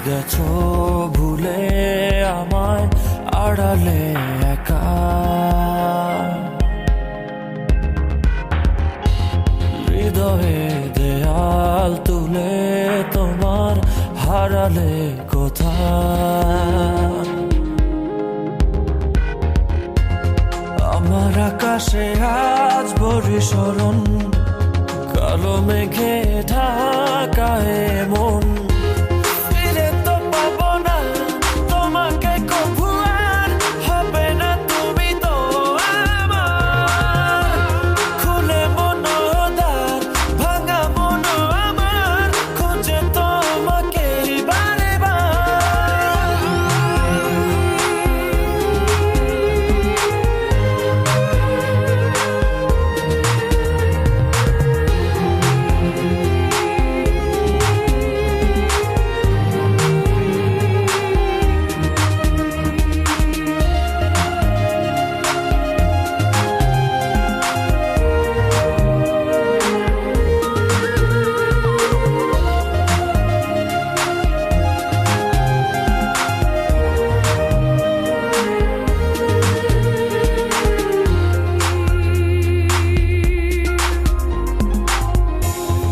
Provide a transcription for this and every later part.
গেছো ভুলে আমায় আড়ালে একা। হৃদয়ে দেয়াল তুলে তোমার হারালে কোথায়। আমার আকাশে আজ বরিশরণ, কালো মেঘে ঢাকায় মন। ফিরে তো পাবো না তোমাকে কভু আর, হবে না তুমি তো আমার। খুলে মনোদ্বার ভাঙা মন আমার, খুঁজে তোমাকে বারে বার।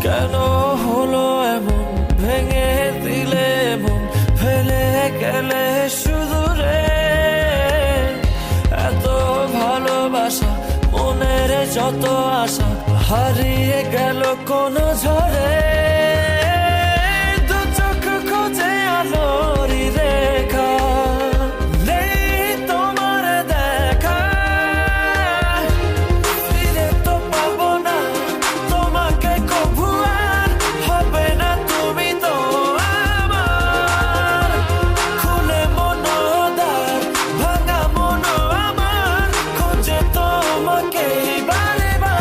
কেন হলো এমন, ভেঙে দিলে মন, ফেলে গেলে শুধু রে। এত ভালোবাসা, মনের যত আশা, হারিয়ে গেল কোন ঝড়ে। দু চোখ খোঁজে আলোরই রেখা, নেই তোমার দেখা। ফিরে তো পাবো না তোমাকে কভু আর, হবে না তুমি তো আমার। খুলে মনোদ্বার ভাঙা মন আমার, খুঁজে তোমাকে বারে বার।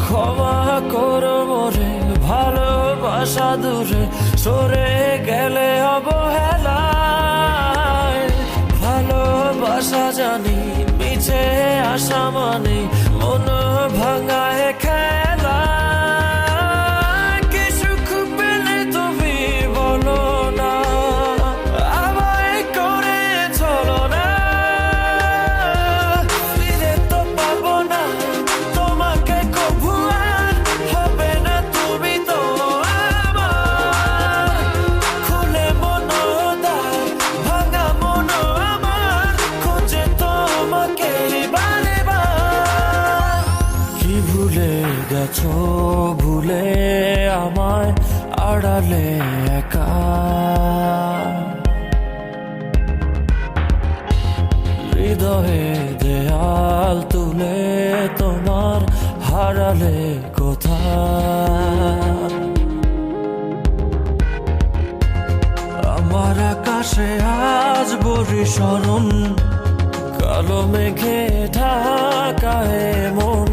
ক্ষমা করো মোরে, ভালোবাসা দূরে সরে গেলে অবহেলায়। ভালোবাসা জানি মিছে আশা মানে, মন ভাঙায় খেলা। কি সুখ পেলে তুমি বলো না, আমায় করে চলো না। ফিরে তো পাবো না তোমাকে কভু আর, হবে না তুমি তো আমার। খুলে মনোদ্বার ভাঙা মন আমার, খুঁজে তোমাকে বারে বার। কি ভুলে গেছো ভুলে আমায় আড়ালে একা। হৃদয়ে দেয়াল তুলে তোমার হারালে কোথায়। আমার আকাশে আজ বরিশরণ, কালো মেঘে ঢাকায় মন।